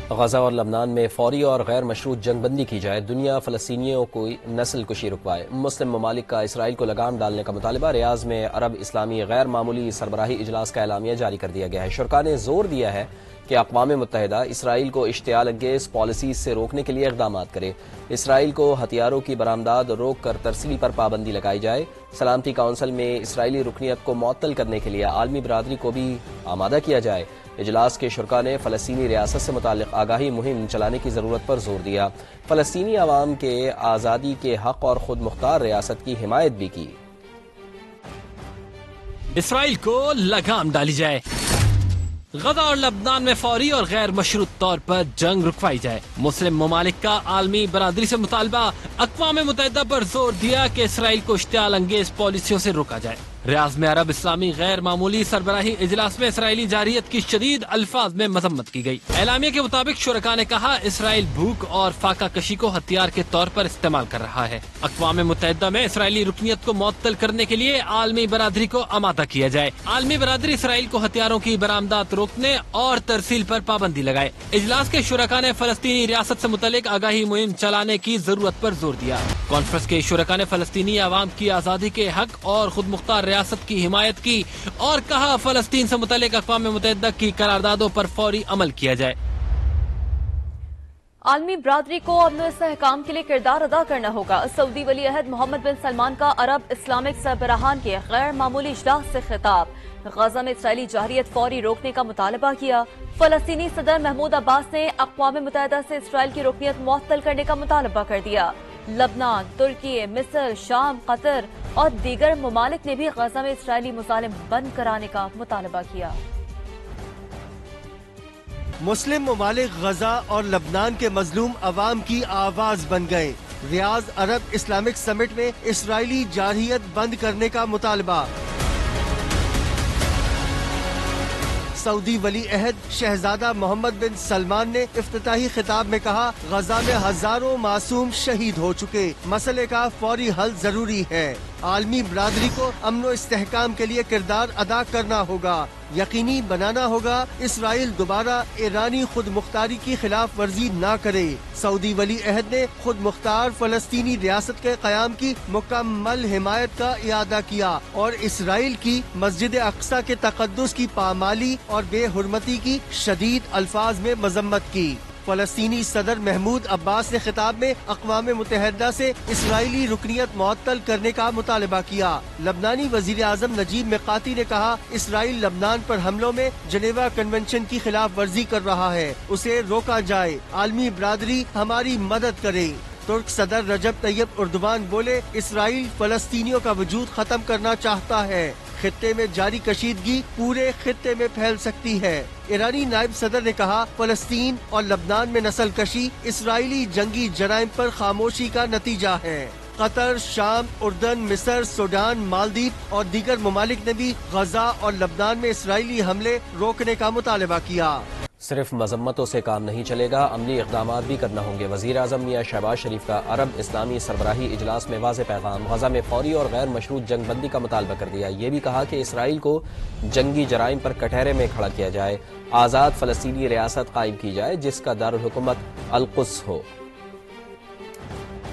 غزہ اور لبنان میں فوری اور غیر مشروط جنگ بندی کی جائے، دنیا فلسطینیوں کو نسل کشی رکوائے۔ مسلم ممالک کا اسرائیل کو لگام ڈالنے کا مطالبہ۔ ریاض میں عرب اسلامی غیر معمولی سربراہی اجلاس کا اعلامیہ جاری کر دیا گیا ہے۔ شرکاء نے زور دیا ہے کہ اقوام متحدہ اسرائیل کو اشتعال انگیز پالیسیز سے روکنے کے لیے اقدامات کرے۔ اسرائیل کو ہتھیاروں کی برآمدات روک کر ترسیل پر پابندی لگائی جائے۔ سلامتی کونسل میں اسرائیلی رکنیت کو معطل کرنے کے لیے عالمی برادری کو بھی آمادہ کیا جائے۔ اجلاس کے شرکاء نے فلسطینی ریاست سے متعلق آگاہی مہم چلانے کی ضرورت پر زور دیا۔ فلسطینی عوام کے آزادی کے حق اور خود مختار ریاست کی حمایت بھی کی۔ اسرائیل کو لگام ڈالی جائے، غزہ اور لبنان میں فوری اور غیر مشروط طور پر جنگ رکوائی جائے۔ مسلم ممالک کا عالمی برادری سے مطالبہ۔ اقوام متحدہ پر زور دیا کہ اسرائیل کو اشتعال انگیز پالیسیوں سے روکا جائے۔ ریاض میں عرب اسلامی غیر معمولی سربراہی اجلاس میں اسرائیلی جارحیت کی شدید الفاظ میں مذمت کی گئی۔ اعلامیہ کے مطابق شرکاء نے کہا اسرائیل بھوک اور فاقہ کشی کو ہتھیار کے طور پر استعمال کر رہا ہے۔ اقوام متحدہ میں اسرائیلی رکنیت کو معطل کرنے کے لیے عالمی برادری کو آمادہ کیا جائے۔ عالمی برادری اسرائیل کو ہتھیاروں کی برآمدات روکنے اور ترسیل پر پابندی لگائے۔ اجلاس کے شرکاء نے فلسطینی ریاست سے متعلق آگاہی مہم چلانے کی ضرورت پر زور دیا۔ کانفرنس کے شرکاء نے فلسطینی عوام کی آزادی کے حق اور خود مختار ریاست کی حمایت کی اور کہا فلسطین سے متعلق اقوام متحدہ کی قراردادوں پر فوری عمل کیا جائے۔ عالمی برادری کو امن و استحکام کے لیے کردار ادا کرنا ہوگا۔ سعودی ولی عہد محمد بن سلمان کا عرب اسلامک سربراہان کے غیر معمولی اجلاس سے خطاب۔ غزہ میں اسرائیلی جارحیت فوری روکنے کا مطالبہ کیا۔ فلسطینی صدر محمود عباس نے اقوام متحدہ سے اسرائیل کی رکنیت معطل کرنے کا مطالبہ کر دیا۔ لبنان، ترکی، مصر، شام، قطر اور دیگر ممالک نے بھی غزہ میں اسرائیلی مظالم بند کرانے کا مطالبہ کیا۔ مسلم ممالک غزہ اور لبنان کے مظلوم عوام کی آواز بن گئے۔ ریاض عرب اسلامک سمٹ میں اسرائیلی جارحیت بند کرنے کا مطالبہ۔ سعودی ولی عہد شہزادہ محمد بن سلمان نے افتتاحی خطاب میں کہا غزہ میں ہزاروں معصوم شہید ہو چکے، مسئلے کا فوری حل ضروری ہے۔ عالمی برادری کو امن و استحکام کے لیے کردار ادا کرنا ہوگا، یقینی بنانا ہوگا اسرائیل دوبارہ ایرانی خود مختاری کی خلاف ورزی نہ کرے۔ سعودی ولی عہد نے خود مختار فلسطینی ریاست کے قیام کی مکمل حمایت کا اعادہ کیا اور اسرائیل کی مسجد اقصی کے تقدس کی پامالی اور بے حرمتی کی شدید الفاظ میں مذمت کی۔ فلسطینی صدر محمود عباس نے خطاب میں اقوام متحدہ سے اسرائیلی رکنیت معطل کرنے کا مطالبہ کیا۔ لبنانی وزیر اعظم نجیب میقاتی نے کہا اسرائیل لبنان پر حملوں میں جنیوا کنونشن کی خلاف ورزی کر رہا ہے، اسے روکا جائے، عالمی برادری ہماری مدد کرے۔ ترک صدر رجب طیب اردوان بولے اسرائیل فلسطینیوں کا وجود ختم کرنا چاہتا ہے، خطے میں جاری کشیدگی پورے خطے میں پھیل سکتی ہے۔ ایرانی نائب صدر نے کہا فلسطین اور لبنان میں نسل کشی اسرائیلی جنگی جرائم پر خاموشی کا نتیجہ ہے۔ قطر، شام، اردن، مصر، سوڈان، مالدیپ اور دیگر ممالک نے بھی غزہ اور لبنان میں اسرائیلی حملے روکنے کا مطالبہ کیا۔ صرف مذمتوں سے کام نہیں چلے گا، عملی اقدامات بھی کرنا ہوں گے۔ وزیر اعظم میاں شہباز شریف کا عرب اسلامی سربراہی اجلاس میں واضح پیغام۔ غزہ میں فوری اور غیر مشروط جنگ بندی کا مطالبہ کر دیا۔ یہ بھی کہا کہ اسرائیل کو جنگی جرائم پر کٹہرے میں کھڑا کیا جائے، آزاد فلسطینی ریاست قائم کی جائے جس کا دارالحکومت القدس ہو۔